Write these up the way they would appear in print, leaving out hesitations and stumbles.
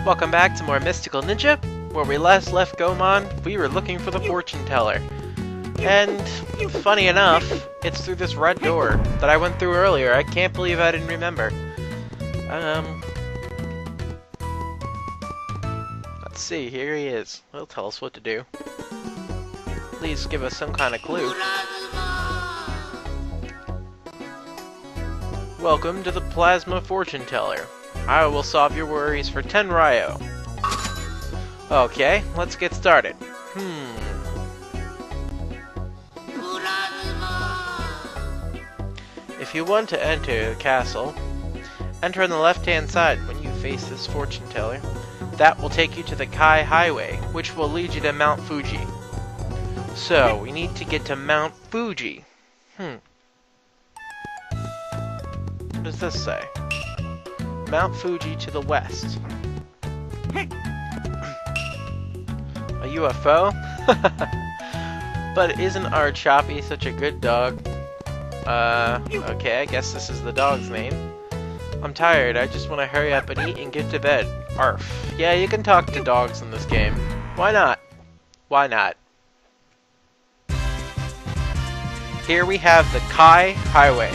Welcome back to more Mystical Ninja. Where we last left Goemon, we were looking for the fortune teller. And, funny enough, it's through this red door that I went through earlier. I can't believe I didn't remember. Let's see, here he is. He'll tell us what to do. Please give us some kind of clue. Welcome to the Plasma Fortune Teller. I will solve your worries for 10 Ryo. Okay, let's get started. If you want to enter the castle, enter on the left-hand side when you face this fortune teller. That will take you to the Kai Highway, which will lead you to Mt.Fuji. So, we need to get to Mt.Fuji. What does this say? Mt.Fuji to the west. A UFO? But isn't our Choppy such a good dog? Okay, I guess this is the dog's name. I'm tired, I just want to hurry up and eat and get to bed. Arf. Yeah, you can talk to dogs in this game. Why not? Why not? Here we have the Kai Highway.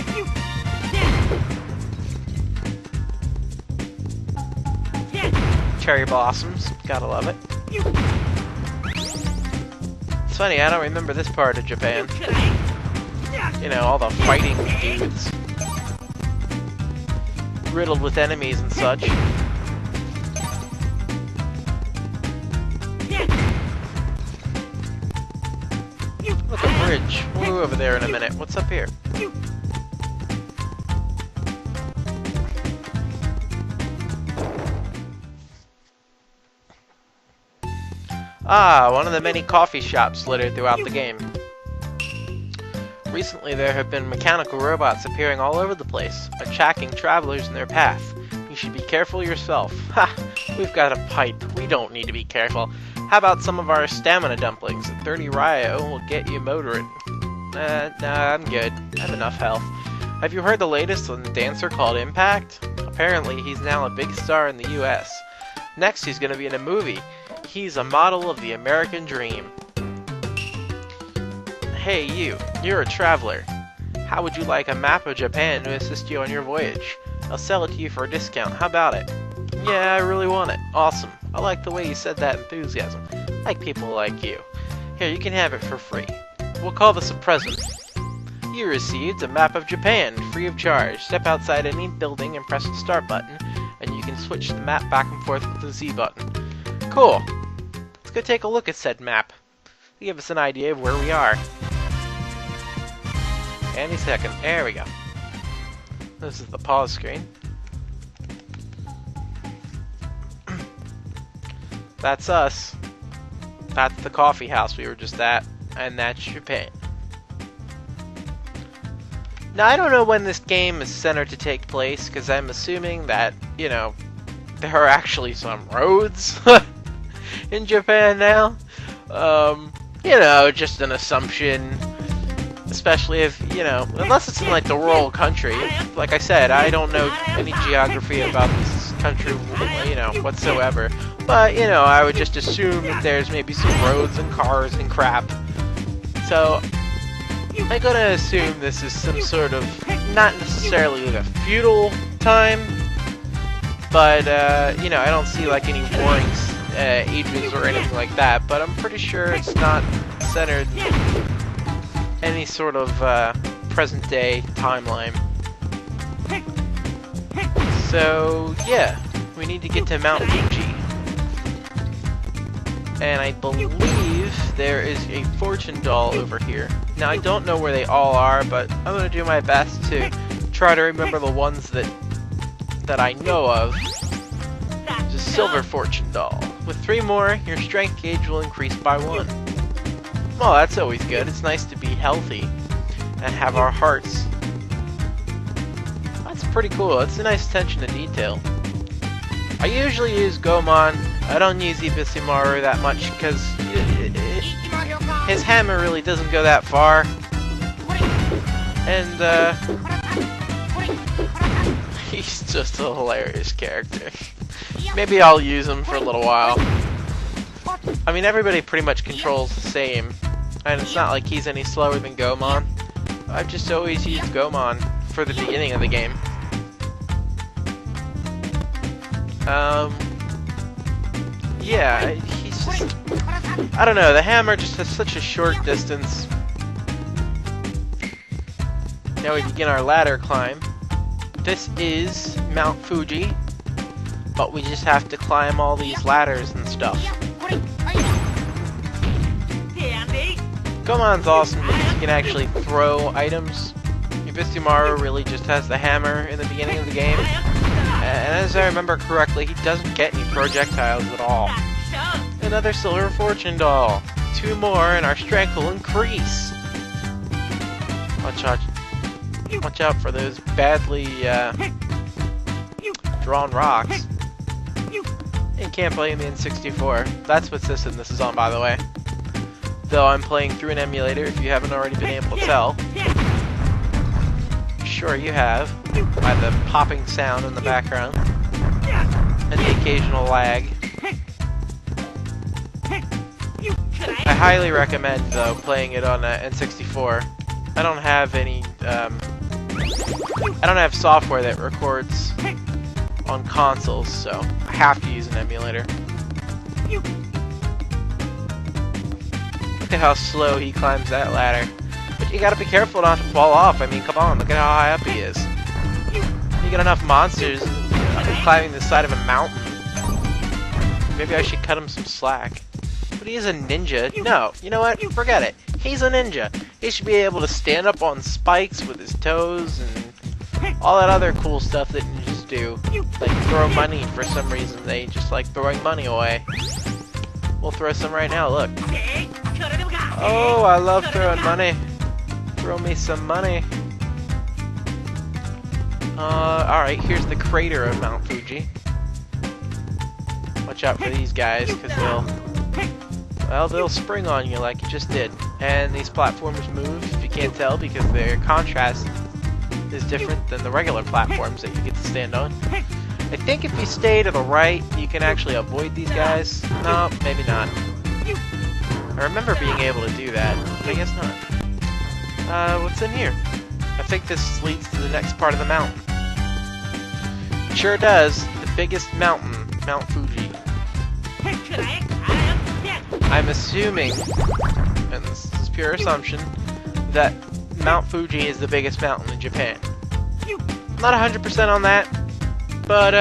Cherry blossoms, gotta love it. It's funny, I don't remember this part of Japan. You know, all the fighting dudes. Riddled with enemies and such. Look, a bridge. We'll go over there in a minute. What's up here? Ah, one of the many coffee shops littered throughout the game. Recently there have been mechanical robots appearing all over the place, attracting travelers in their path. You should be careful yourself. Ha! We've got a pipe. We don't need to be careful. How about some of our stamina dumplings? 30 Ryo will get you motoring. Nah, I'm good. I have enough health. Have you heard the latest on the dancer called Impact? Apparently he's now a big star in the US. Next he's gonna be in a movie. He's a model of the American dream. Hey you're a traveler. How would you like a map of Japan to assist you on your voyage? I'll sell it to you for a discount, how about it? Yeah, I really want it. Awesome. I like the way you said that enthusiasm. I like people like you. Here, you can have it for free. We'll call this a present. You received a map of Japan, free of charge. Step outside any building and press the start button, and you can switch the map back and forth with the Z button. Cool. Let's go take a look at said map. Give us an idea of where we are. Any second. There we go. This is the pause screen. That's us. That's the coffee house we were just at. And that's Japan. Now, I don't know when this game is centered to take place, because I'm assuming that, you know, there are actually some roads in Japan now. You know, just an assumption. Especially if, you know, unless it's in like the rural country. Like I said, I don't know any geography about this country, you know, whatsoever. But, you know, I would just assume that there's maybe some roads and cars and crap. So, I'm gonna assume this is some sort of, not necessarily like a feudal time, but, you know, I don't see like any warring ages or anything like that, but I'm pretty sure it's not centered any sort of present-day timeline. So, yeah, we need to get to Mt.Fuji. And I believe there is a fortune doll over here. Now, I don't know where they all are, but I'm going to do my best to try to remember the ones that I know of. There's a silver fortune doll. With 3 more, your strength gauge will increase by 1. Well, that's always good. It's nice to be healthy and have our hearts. That's pretty cool. It's a nice attention to detail. I usually use Goemon. I don't use Ibisumaru that much because his hammer really doesn't go that far. And he's just a hilarious character. Maybe I'll use him for a little while. I mean, everybody pretty much controls the same, and it's not like he's any slower than Goemon. I've just always used Goemon for the beginning of the game. Yeah, he's just... I don't know, the hammer just has such a short distance. Now we begin our ladder climb. This is Mt.Fuji, but we just have to climb all these ladders and stuff. Goemon's awesome because you can actually throw items. Ibisumaru really just has the hammer in the beginning of the game. And as I remember correctly, he doesn't get any projectiles at all. Another silver fortune doll. 2 more and our strength will increase. Watch out for those badly drawn rocks. You can't play in the N64. That's what system this is on, by the way. Though I'm playing through an emulator, if you haven't already been able to tell. Sure you have, by the popping sound in the background. And the occasional lag. I highly recommend, though, playing it on N64. I don't have any, I don't have software that records on consoles, so I have to use an emulator. Look at how slow he climbs that ladder. But you gotta be careful not to fall off. I mean, come on, look at how high up he is. You get enough monsters climbing the side of a mountain. Maybe I should cut him some slack. But he is a ninja. No, you know what? Forget it. He's a ninja. He should be able to stand up on spikes with his toes and all that other cool stuff that ninjas do. Like throw money for some reason. They just like throwing money away. We'll throw some right now, look. Oh, I love throwing money. Throw me some money. Alright, here's the crater of Mt.Fuji. Watch out for these guys, because they'll spring on you like you just did. And these platforms move, if you can't tell, because their contrast is different than the regular platforms that you get to stand on. I think if you stay to the right, you can actually avoid these guys. No, maybe not. I remember being able to do that, but I guess not. What's in here? I think this leads to the next part of the mountain. It sure does. The biggest mountain, Mt.Fuji. I'm assuming, and this is pure assumption, that Mt.Fuji is the biggest mountain in Japan. Not 100% on that, but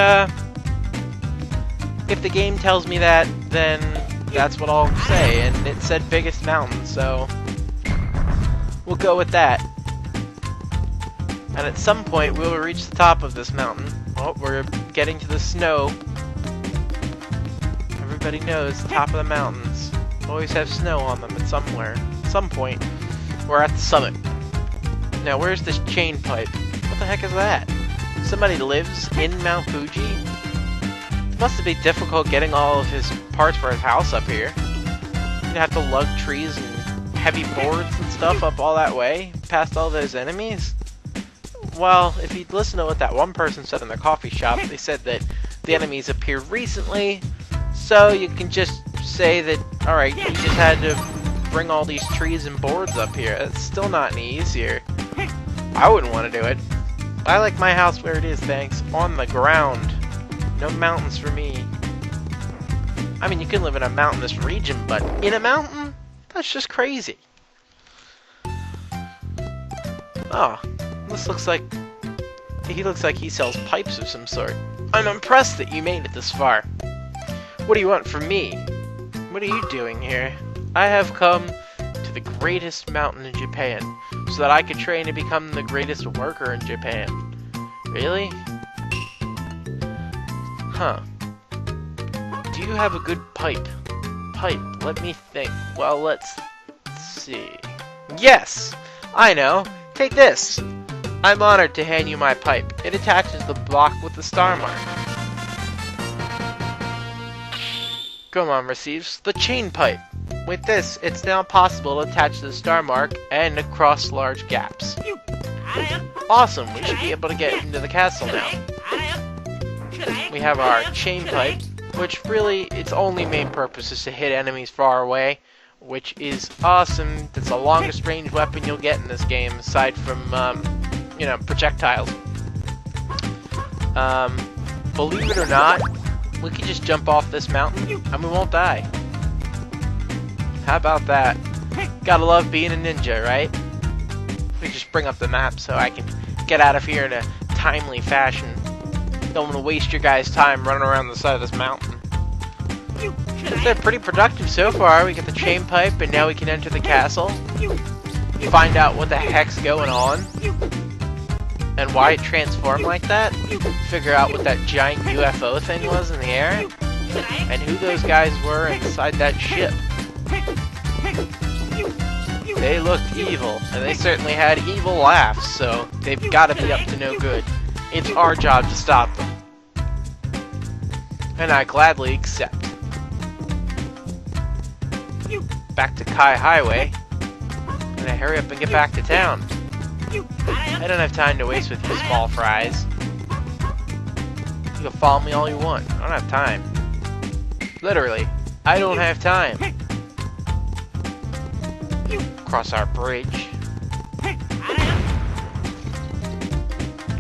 if the game tells me that, then that's what I'll say, and it said biggest mountain, so we'll go with that. And at some point we will reach the top of this mountain. Oh, we're getting to the snow. Everybody knows the top of the mountains always have snow on them at some point. We're at the summit. Now where's this chain pipe? What the heck is that? Somebody lives in Mt.Fuji? It must be difficult getting all of his parts for his house up here. You'd have to lug trees and heavy boards and stuff up all that way, past all those enemies. Well, if you'd listen to what that one person said in their coffee shop, they said that the enemies appeared recently, so you can just say that, alright, you just had to bring all these trees and boards up here. It's still not any easier. I wouldn't want to do it. I like my house where it is, thanks. On the ground. No mountains for me. I mean, you can live in a mountainous region, but in a mountain? That's just crazy. Oh, this looks like... he looks like he sells pipes of some sort. I'm impressed that you made it this far. What do you want from me? What are you doing here? I have come to the greatest mountain in Japan, so that I could train to become the greatest worker in Japan. Really? Huh. Do you have a good pipe? Pipe, let me think. Well, let's see. Yes! I know! Take this! I'm honored to hand you my pipe. It attaches the block with the star mark. Goemon receives the chain pipe. With this, it's now possible to attach the star mark and across large gaps. Awesome, we should be able to get into the castle now. we have our chain pipe, which really, its only main purpose is to hit enemies far away, which is awesome. That's the longest range weapon you'll get in this game, aside from, you know, projectiles. Believe it or not, we can just jump off this mountain and we won't die. How about that? Gotta love being a ninja, right? Let me just bring up the map so I can get out of here in a timely fashion. Don't want to waste your guys' time running around the side of this mountain. They're pretty productive so far. We get the chain pipe and now we can enter the castle. Find out what the heck's going on and why it transformed like that. Figure out what that giant UFO thing was in the air and who those guys were inside that ship. They looked evil, and they certainly had evil laughs, so they've got to be up to no good. It's our job to stop them. And I gladly accept. Back to Kai Highway. I'm gonna hurry up and get back to town. I don't have time to waste with you small fries. You can follow me all you want. I don't have time. Literally, I don't have time. Cross our bridge.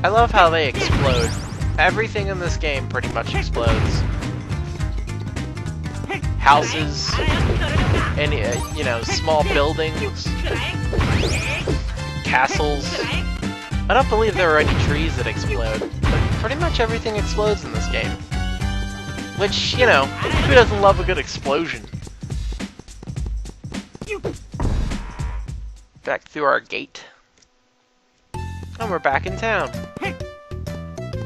I love how they explode. Everything in this game pretty much explodes. Houses, and you know, small buildings, castles. I don't believe there are any trees that explode, but pretty much everything explodes in this game. Which, you know, who doesn't love a good explosion? Back through our gate. And we're back in town.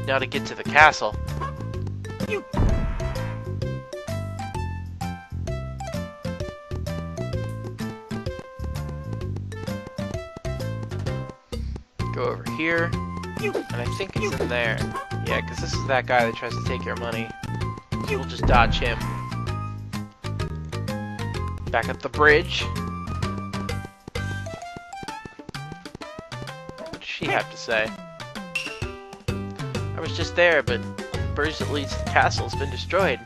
Now to get to the castle. Go over here. And I think it's in there. Yeah, because this is that guy that tries to take your money. So we'll just dodge him. Back up the bridge. She have to say. I was just there, but the bridge that leads to the castle has been destroyed,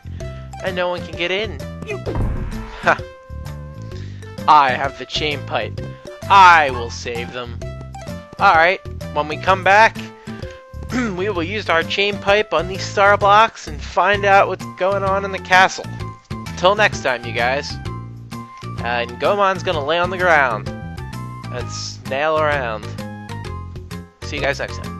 and no one can get in. Ha! I have the chain pipe. I will save them. Alright, when we come back, we will use our chain pipe on these star blocks and find out what's going on in the castle. Till next time, you guys. And Goemon's gonna lay on the ground and snail around. See you guys next time.